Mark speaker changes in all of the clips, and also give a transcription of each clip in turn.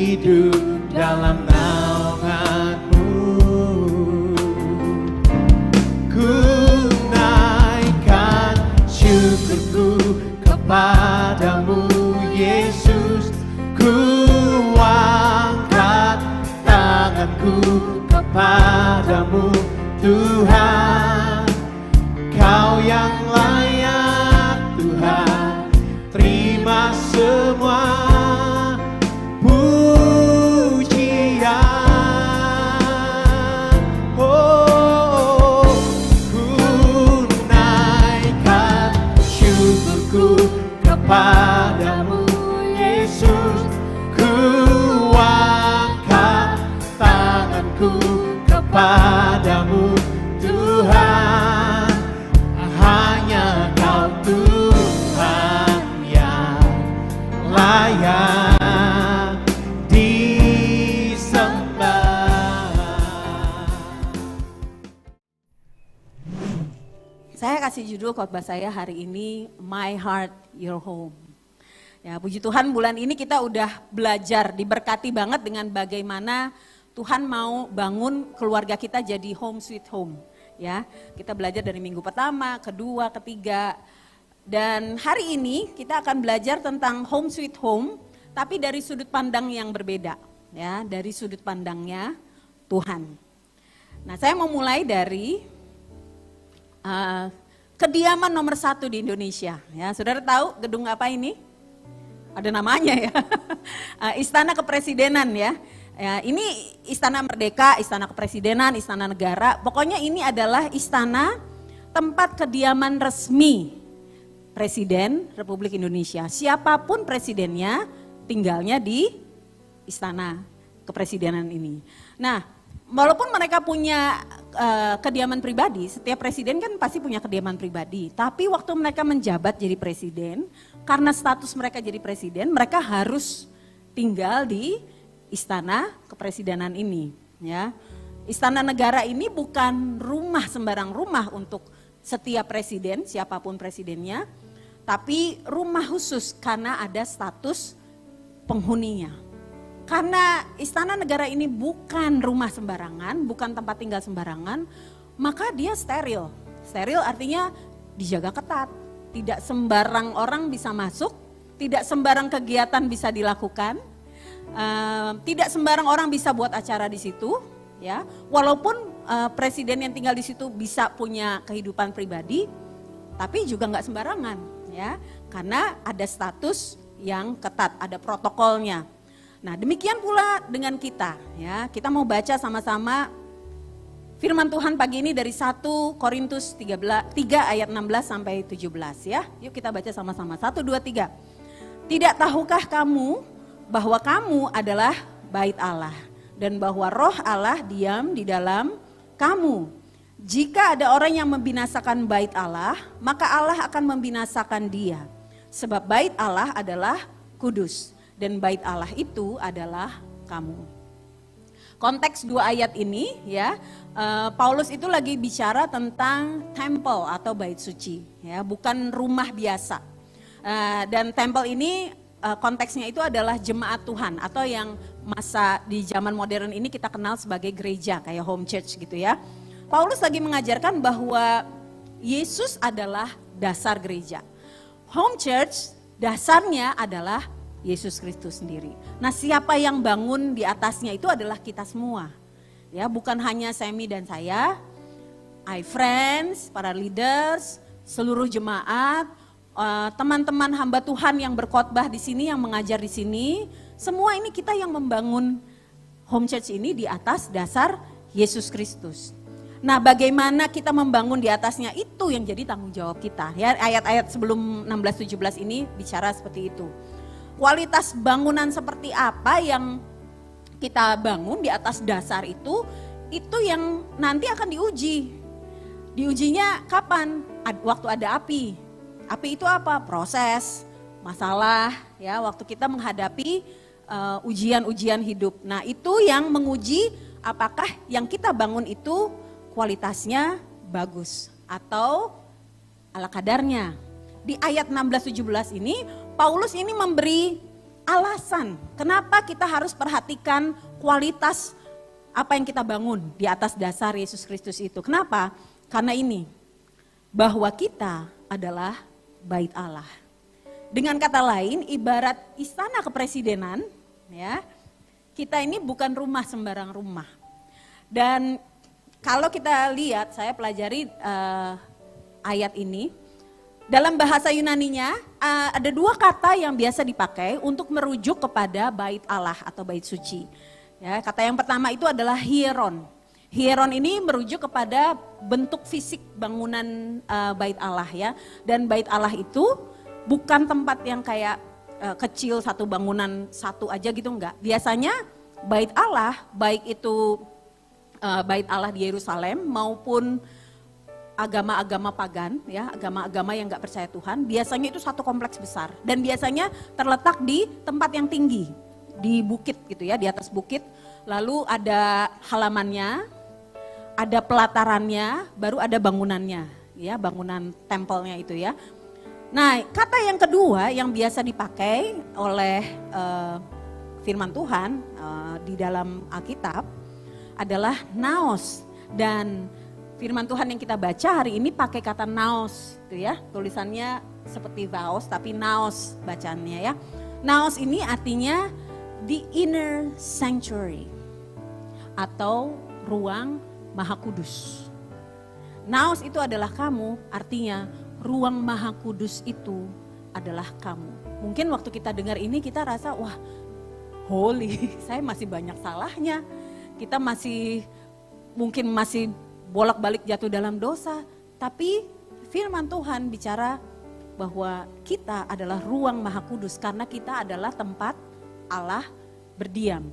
Speaker 1: hidup dalam naungan-Mu. Ku naikkan syukurku kepadamu Yesus, ku angkat tanganku kepadamu Tuhan. Kau yang layak Tuhan, terima semua pujian. Oh, ku naikkan syukurku kepadamu Yesus, ku angkat tanganku kepadamu Tuhan. Hanya Kau Tuhan yang layak disembah.
Speaker 2: Saya kasih judul khotbah saya hari ini, My Heart Your Home. Ya, puji Tuhan bulan ini kita udah belajar, diberkati banget dengan bagaimana Tuhan mau bangun keluarga kita jadi home sweet home. Ya, kita belajar dari minggu pertama, kedua, ketiga. Dan hari ini kita akan belajar tentang home sweet home, tapi dari sudut pandang yang berbeda. Ya, dari sudut pandangnya Tuhan. Nah, saya mau mulai dari kediaman nomor 1 di Indonesia. Ya, saudara tahu gedung apa ini? Ada namanya ya, Istana Kepresidenan ya. Ya, ini Istana Merdeka, Istana Kepresidenan, Istana Negara. Pokoknya ini adalah istana tempat kediaman resmi Presiden Republik Indonesia. Siapapun presidennya tinggalnya di Istana Kepresidenan ini. Nah, walaupun mereka punya kediaman pribadi, setiap presiden kan pasti punya kediaman pribadi. Tapi waktu mereka menjabat jadi presiden, karena status mereka jadi presiden, mereka harus tinggal di Istana Kepresidenan ini, ya. Istana Negara ini bukan rumah sembarang rumah untuk setiap presiden, siapapun presidennya, tapi rumah khusus karena ada status penghuninya. Karena Istana Negara ini bukan rumah sembarangan, bukan tempat tinggal sembarangan, maka dia steril. Steril artinya dijaga ketat, tidak sembarang orang bisa masuk, tidak sembarang kegiatan bisa dilakukan. Tidak sembarang orang bisa buat acara di situ, ya. Walaupun presiden yang tinggal di situ bisa punya kehidupan pribadi, tapi juga nggak sembarangan, ya. Karena ada status yang ketat, ada protokolnya. Nah, demikian pula dengan kita, ya. Kita mau baca sama-sama firman Tuhan pagi ini dari 1 Korintus 3 ayat 16 sampai 17, ya. Yuk kita baca sama-sama. 1, 2, 3. Tidak tahukah kamu bahwa kamu adalah bait Allah dan bahwa roh Allah diam di dalam kamu. Jika ada orang yang membinasakan bait Allah, maka Allah akan membinasakan dia. Sebab bait Allah adalah kudus dan bait Allah itu adalah kamu. Konteks 2 ayat ini ya, Paulus itu lagi bicara tentang temple atau bait suci, ya, bukan rumah biasa. Dan temple ini konteksnya itu adalah jemaat Tuhan atau yang masa di zaman modern ini kita kenal sebagai gereja kayak home church gitu ya. Paulus lagi mengajarkan bahwa Yesus adalah dasar gereja. Home church dasarnya adalah Yesus Kristus sendiri. Nah, siapa yang bangun di atasnya itu adalah kita semua. Ya, bukan hanya Semi dan saya, friends, para leaders, seluruh jemaat, teman-teman hamba Tuhan yang berkhotbah di sini, yang mengajar di sini, semua ini kita yang membangun home church ini di atas dasar Yesus Kristus. Nah, bagaimana kita membangun di atasnya itu yang jadi tanggung jawab kita. Ya, ayat-ayat sebelum 16-17 ini bicara seperti itu. Kualitas bangunan seperti apa yang kita bangun di atas dasar itu yang nanti akan diuji. Diujinya kapan? Waktu ada api. Api itu apa? Proses, masalah, ya, waktu kita menghadapi ujian-ujian hidup. Nah, itu yang menguji apakah yang kita bangun itu kualitasnya bagus atau ala kadarnya. Di ayat 16-17 ini, Paulus ini memberi alasan kenapa kita harus perhatikan kualitas apa yang kita bangun di atas dasar Yesus Kristus itu. Kenapa? Karena ini, bahwa kita adalah bait Allah. Dengan kata lain, ibarat istana kepresidenan, ya, kita ini bukan rumah sembarang rumah. Dan kalau kita lihat, saya pelajari ayat ini, dalam bahasa Yunaninya ada dua kata yang biasa dipakai untuk merujuk kepada bait Allah atau bait suci. Ya, kata yang pertama itu adalah hieron. Hieron ini merujuk kepada bentuk fisik bangunan bait Allah ya. Dan bait Allah itu bukan tempat yang kayak kecil satu bangunan satu aja gitu, enggak. Biasanya bait Allah, baik itu bait Allah di Yerusalem maupun agama-agama pagan, ya, agama-agama yang nggak percaya Tuhan, biasanya itu satu kompleks besar dan biasanya terletak di tempat yang tinggi, di bukit gitu ya, di atas bukit. Lalu ada halamannya, ada pelatarannya, baru ada bangunannya, ya, bangunan tempelnya itu ya. Nah, kata yang kedua yang biasa dipakai oleh firman Tuhan di dalam Alkitab adalah naos, dan firman Tuhan yang kita baca hari ini pakai kata naos, gitu ya. Tulisannya seperti vaos tapi naos bacaannya ya. Naos ini artinya the inner sanctuary atau ruang Maha Kudus. Naos itu adalah kamu, artinya ruang Maha Kudus itu adalah kamu. Mungkin waktu kita dengar ini kita rasa, wah, holy, saya masih banyak salahnya. Kita mungkin masih bolak-balik jatuh dalam dosa, tapi firman Tuhan bicara bahwa kita adalah ruang Maha Kudus karena kita adalah tempat Allah berdiam.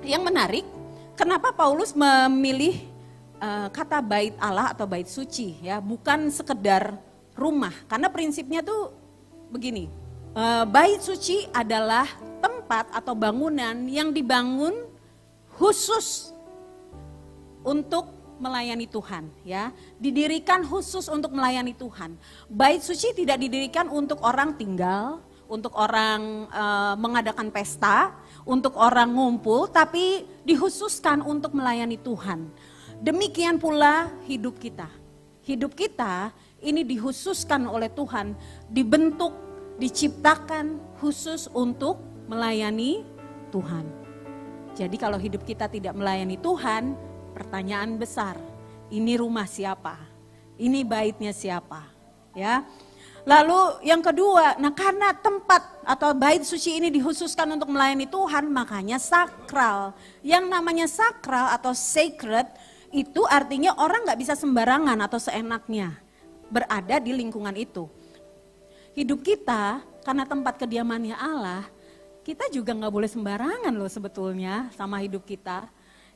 Speaker 2: Yang menarik, kenapa Paulus memilih kata bait Allah atau bait suci ya, bukan sekedar rumah, karena prinsipnya tuh begini, bait suci adalah tempat atau bangunan yang dibangun khusus untuk melayani Tuhan ya, didirikan khusus untuk melayani Tuhan. Bait suci tidak didirikan untuk orang tinggal, untuk orang mengadakan pesta, untuk orang ngumpul, tapi dikhususkan untuk melayani Tuhan. Demikian pula hidup kita. Hidup kita ini dikhususkan oleh Tuhan, dibentuk, diciptakan khusus untuk melayani Tuhan. Jadi kalau hidup kita tidak melayani Tuhan, pertanyaan besar, ini rumah siapa? Ini baitnya siapa? Ya. Lalu yang kedua, nah karena tempat atau bait suci ini dikhususkan untuk melayani Tuhan, makanya sakral. Yang namanya sakral atau sacred itu artinya orang gak bisa sembarangan atau seenaknya berada di lingkungan itu. Hidup kita karena tempat kediamannya Allah, kita juga gak boleh sembarangan loh sebetulnya sama hidup kita.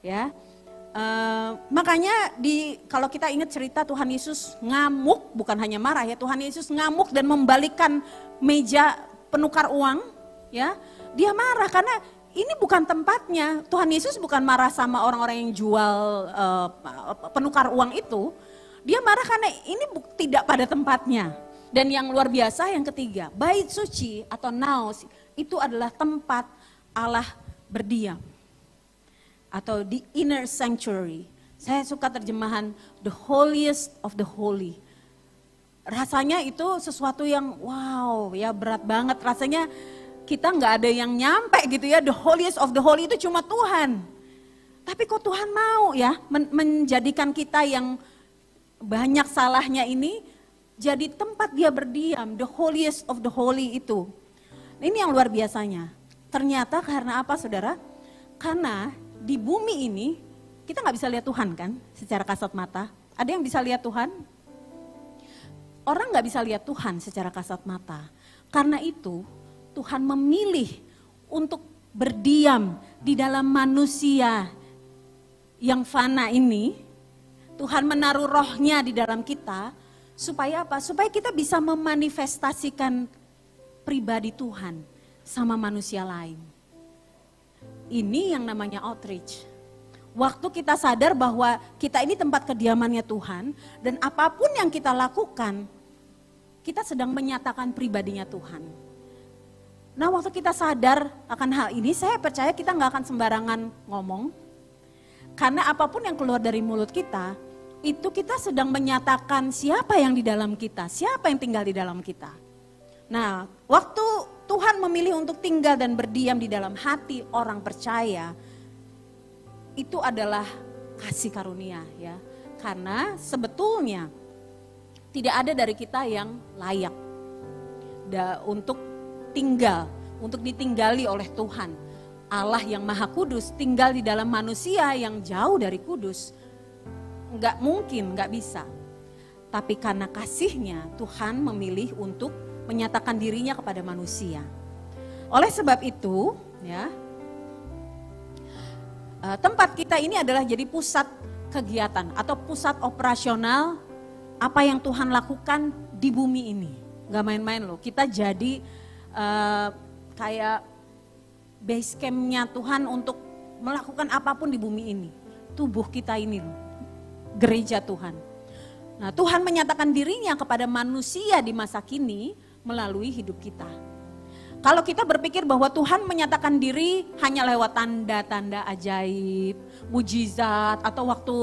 Speaker 2: Ya. Makanya kalau kita ingat cerita Tuhan Yesus ngamuk, bukan hanya marah ya, Tuhan Yesus ngamuk dan membalikkan meja penukar uang, ya, dia marah karena ini bukan tempatnya. Tuhan Yesus bukan marah sama orang-orang yang jual penukar uang itu, dia marah karena ini tidak pada tempatnya. Dan yang luar biasa yang ketiga, bait suci atau naos itu adalah tempat Allah berdiam. Atau the inner sanctuary. Saya suka terjemahan the holiest of the holy. Rasanya itu sesuatu yang wow ya, berat banget. Rasanya kita nggak ada yang nyampe gitu ya, the holiest of the holy itu cuma Tuhan. Tapi kok Tuhan mau ya menjadikan kita yang banyak salahnya ini jadi tempat dia berdiam, the holiest of the holy itu. Ini yang luar biasanya. Ternyata karena apa saudara? Karena di bumi ini kita nggak bisa lihat Tuhan kan secara kasat mata. Ada yang bisa lihat Tuhan? Orang nggak bisa lihat Tuhan secara kasat mata. Karena itu Tuhan memilih untuk berdiam di dalam manusia yang fana ini. Tuhan menaruh rohnya di dalam kita supaya apa? Supaya kita bisa memanifestasikan pribadi Tuhan sama manusia lain. Ini yang namanya outreach. Waktu kita sadar bahwa kita ini tempat kediamannya Tuhan dan apapun yang kita lakukan, kita sedang menyatakan pribadinya Tuhan. Nah waktu kita sadar akan hal ini, saya percaya kita nggak akan sembarangan ngomong. Karena apapun yang keluar dari mulut kita, itu kita sedang menyatakan siapa yang di dalam kita, siapa yang tinggal di dalam kita. Nah waktu Tuhan memilih untuk tinggal dan berdiam di dalam hati orang percaya, itu adalah kasih karunia ya. Karena sebetulnya tidak ada dari kita yang layak untuk tinggal, untuk ditinggali oleh Tuhan. Allah yang Maha Kudus tinggal di dalam manusia yang jauh dari kudus. Enggak mungkin, enggak bisa. Tapi karena kasihnya Tuhan memilih untuk menyatakan dirinya kepada manusia. Oleh sebab itu, ya, tempat kita ini adalah jadi pusat kegiatan atau pusat operasional apa yang Tuhan lakukan di bumi ini. Enggak main-main loh, kita jadi kayak base campnya Tuhan untuk melakukan apapun di bumi ini. Tubuh kita ini loh, gereja Tuhan. Nah Tuhan menyatakan dirinya kepada manusia di masa kini melalui hidup kita. Kalau kita berpikir bahwa Tuhan menyatakan diri hanya lewat tanda-tanda ajaib, mujizat, atau waktu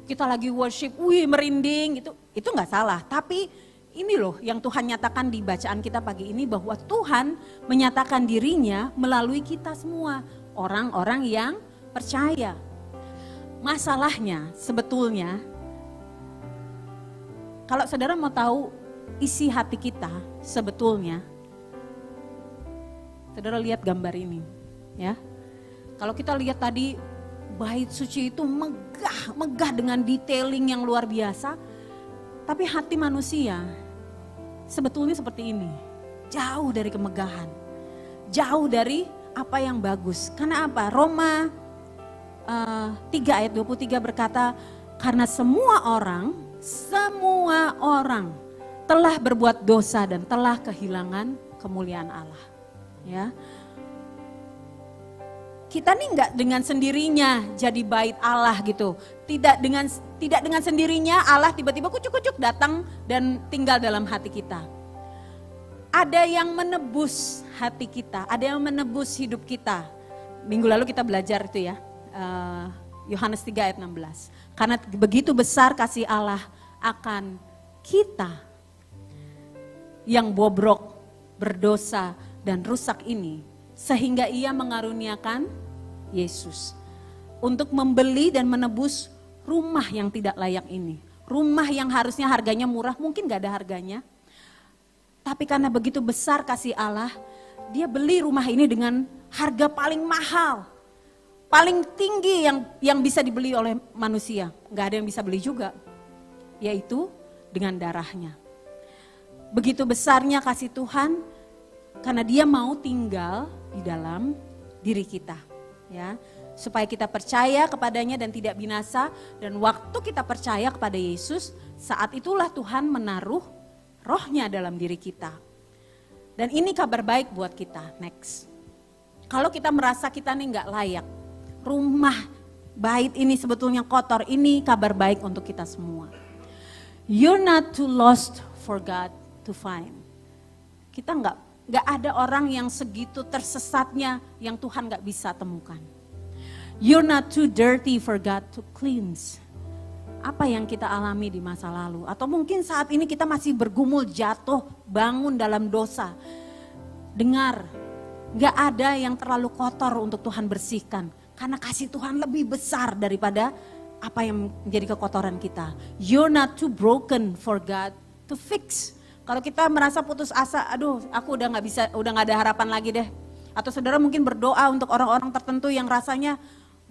Speaker 2: kita lagi worship, merinding, itu nggak salah. Tapi ini loh yang Tuhan nyatakan di bacaan kita pagi ini, bahwa Tuhan menyatakan dirinya melalui kita semua, orang-orang yang percaya. Masalahnya sebetulnya, kalau saudara mau tahu isi hati kita sebetulnya, saudara lihat gambar ini ya. Kalau kita lihat tadi bait suci itu megah dengan detailing yang luar biasa. Tapi hati manusia sebetulnya seperti ini, jauh dari kemegahan, jauh dari apa yang bagus. Karena apa? Roma 3 ayat 23 berkata, karena semua orang telah berbuat dosa dan telah kehilangan kemuliaan Allah. Ya, kita nih nggak dengan sendirinya jadi bait Allah gitu. Tidak dengan sendirinya Allah tiba-tiba kucuk-kucuk datang dan tinggal dalam hati kita. Ada yang menebus hati kita, ada yang menebus hidup kita. Minggu lalu kita belajar itu ya, Yohanes 3 ayat 16. Karena begitu besar kasih Allah akan kita yang bobrok, berdosa dan rusak ini, sehingga ia mengaruniakan Yesus untuk membeli dan menebus rumah yang tidak layak ini. Rumah yang harusnya harganya murah, mungkin gak ada harganya. Tapi karena begitu besar kasih Allah, dia beli rumah ini dengan harga paling mahal. Paling tinggi yang bisa dibeli oleh manusia. Gak ada yang bisa beli juga. Yaitu dengan darahnya. Begitu besarnya kasih Tuhan, karena dia mau tinggal di dalam diri kita. Ya, supaya kita percaya kepadanya dan tidak binasa. Dan waktu kita percaya kepada Yesus, saat itulah Tuhan menaruh rohnya dalam diri kita. Dan ini kabar baik buat kita. Next. Kalau kita merasa kita nih gak layak, rumah bait ini sebetulnya kotor, ini kabar baik untuk kita semua. You're not too lost for God to find. Kita gak ada orang yang segitu tersesatnya yang Tuhan gak bisa temukan. You're not too dirty for God to cleanse. Apa yang kita alami di masa lalu, atau mungkin saat ini kita masih bergumul, jatuh, bangun dalam dosa. Dengar, gak ada yang terlalu kotor untuk Tuhan bersihkan. Karena kasih Tuhan lebih besar daripada apa yang menjadi kekotoran kita. You're not too broken for God to fix. Kalau kita merasa putus asa, aduh aku udah gak bisa, udah gak ada harapan lagi deh. Atau saudara mungkin berdoa untuk orang-orang tertentu yang rasanya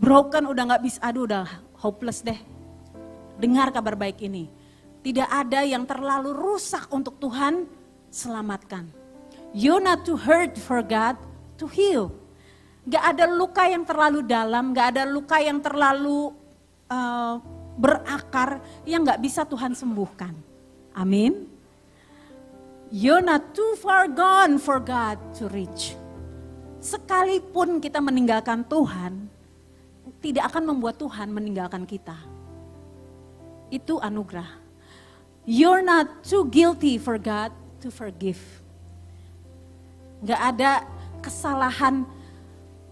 Speaker 2: broken, udah gak bisa, aduh udah hopeless deh. Dengar kabar baik ini, tidak ada yang terlalu rusak untuk Tuhan selamatkan. You're not too hurt for God to heal. Gak ada luka yang terlalu dalam, gak ada luka yang terlalu berakar yang gak bisa Tuhan sembuhkan. Amin. You're not too far gone for God to reach. Sekalipun kita meninggalkan Tuhan, tidak akan membuat Tuhan meninggalkan kita. Itu anugerah. You're not too guilty for God to forgive. Gak ada kesalahan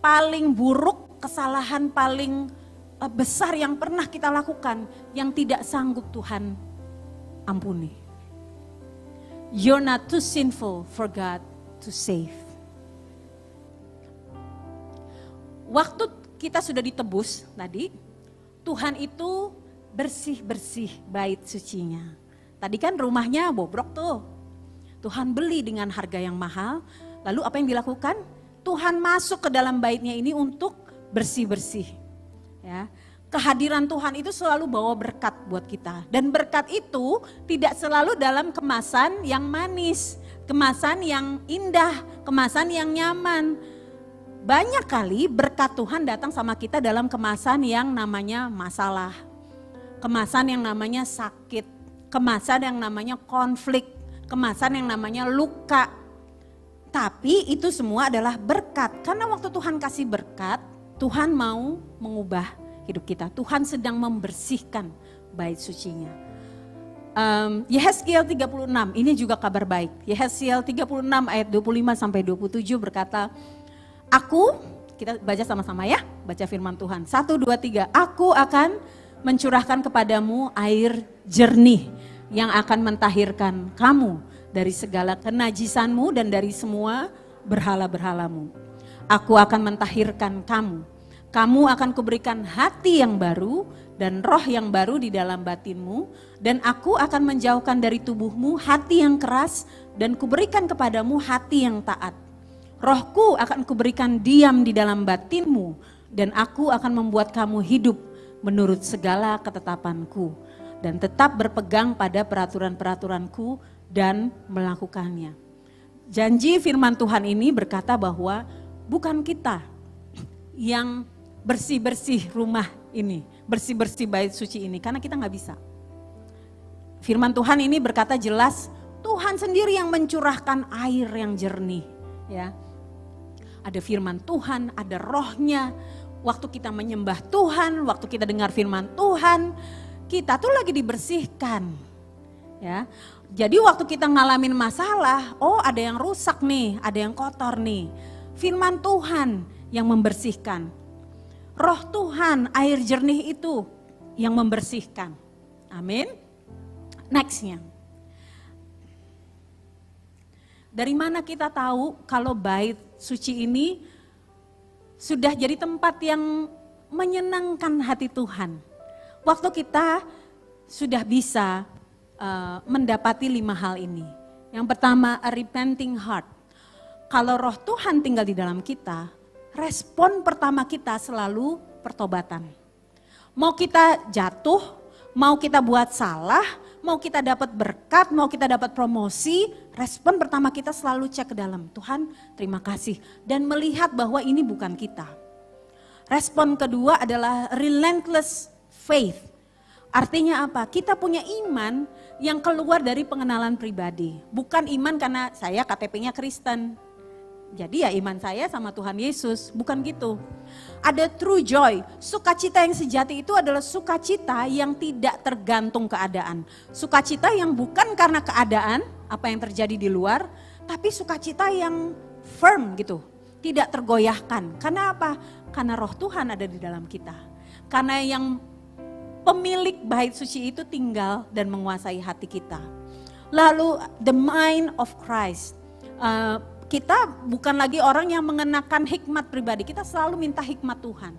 Speaker 2: paling buruk, kesalahan paling besar yang pernah kita lakukan yang tidak sanggup Tuhan ampuni. You're not too sinful for God to save. Waktu kita sudah ditebus tadi, Tuhan itu bersih-bersih bait sucinya. Tadi kan rumahnya bobrok tuh. Tuhan beli dengan harga yang mahal. Lalu apa yang dilakukan? Tuhan masuk ke dalam baitnya ini untuk bersih-bersih. Ya. Kehadiran Tuhan itu selalu bawa berkat buat kita. Dan berkat itu tidak selalu dalam kemasan yang manis, kemasan yang indah, kemasan yang nyaman. Banyak kali berkat Tuhan datang sama kita dalam kemasan yang namanya masalah, kemasan yang namanya sakit, kemasan yang namanya konflik, kemasan yang namanya luka. Tapi itu semua adalah berkat. Karena waktu Tuhan kasih berkat, Tuhan mau mengubah hidup kita. Tuhan sedang membersihkan bait sucinya. Yehezkiel 36, ini juga kabar baik. Yehezkiel 36 ayat 25 sampai 27 berkata, Aku, kita baca sama-sama ya, baca firman Tuhan. 1, 2, 3, Aku akan mencurahkan kepadamu air jernih yang akan mentahirkan kamu dari segala kenajisanmu dan dari semua berhala-berhalamu. Aku akan mentahirkan kamu. Kamu akan kuberikan hati yang baru dan roh yang baru di dalam batinmu. Dan aku akan menjauhkan dari tubuhmu hati yang keras dan kuberikan kepadamu hati yang taat. Rohku akan kuberikan diam di dalam batinmu dan aku akan membuat kamu hidup menurut segala ketetapanku. Dan tetap berpegang pada peraturan-peraturanku dan melakukannya. Janji firman Tuhan ini berkata bahwa bukan kita yang bersih-bersih rumah ini, bersih-bersih bait suci ini, karena kita gak bisa. Firman Tuhan ini berkata jelas, Tuhan sendiri yang mencurahkan air yang jernih. Ya, ada firman Tuhan, ada rohnya. Waktu kita menyembah Tuhan, waktu kita dengar firman Tuhan, kita tuh lagi dibersihkan. Ya, jadi waktu kita ngalamin masalah, oh ada yang rusak nih, ada yang kotor nih. Firman Tuhan yang membersihkan. Roh Tuhan, air jernih itu yang membersihkan. Amin. Nextnya. Dari mana kita tahu kalau bait suci ini sudah jadi tempat yang menyenangkan hati Tuhan? Waktu kita sudah bisa mendapati 5 hal ini. Yang pertama, a repenting heart. Kalau roh Tuhan tinggal di dalam kita, respon pertama kita selalu pertobatan. Mau kita jatuh, mau kita buat salah, mau kita dapat berkat, mau kita dapat promosi, respon pertama kita selalu cek ke dalam. Tuhan, terima kasih. Dan melihat bahwa ini bukan kita. Respon kedua adalah relentless faith. Artinya apa? Kita punya iman yang keluar dari pengenalan pribadi. Bukan iman karena saya KTP-nya Kristen. Jadi ya iman saya sama Tuhan Yesus, bukan gitu. Ada true joy, sukacita yang sejati itu adalah sukacita yang tidak tergantung keadaan. Sukacita yang bukan karena keadaan, apa yang terjadi di luar, tapi sukacita yang firm gitu, tidak tergoyahkan. Karena apa? Karena roh Tuhan ada di dalam kita. Karena yang pemilik bait suci itu tinggal dan menguasai hati kita. Lalu the mind of Christ. Kita bukan lagi orang yang mengenakan hikmat pribadi, kita selalu minta hikmat Tuhan.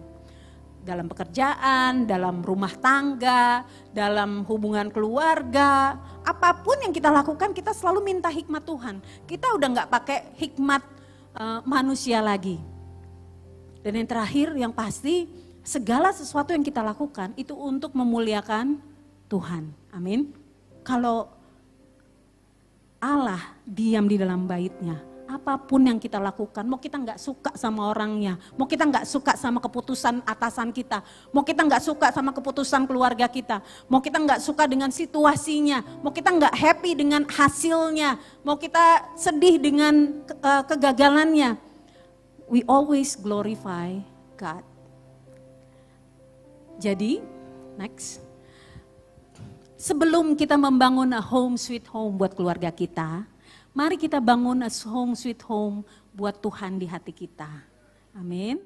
Speaker 2: Dalam pekerjaan, dalam rumah tangga, dalam hubungan keluarga, apapun yang kita lakukan kita selalu minta hikmat Tuhan. Kita udah gak pakai hikmat manusia lagi. Dan yang terakhir, yang pasti segala sesuatu yang kita lakukan itu untuk memuliakan Tuhan. Amin. Kalau Allah diam di dalam baitnya, apapun yang kita lakukan, mau kita nggak suka sama orangnya, mau kita nggak suka sama keputusan atasan kita, mau kita nggak suka sama keputusan keluarga kita, mau kita nggak suka dengan situasinya, mau kita nggak happy dengan hasilnya, mau kita sedih dengan kegagalannya, we always glorify God. Jadi, next. Sebelum kita membangun a home sweet home buat keluarga kita, mari kita bangun a home sweet home buat Tuhan di hati kita. Amin.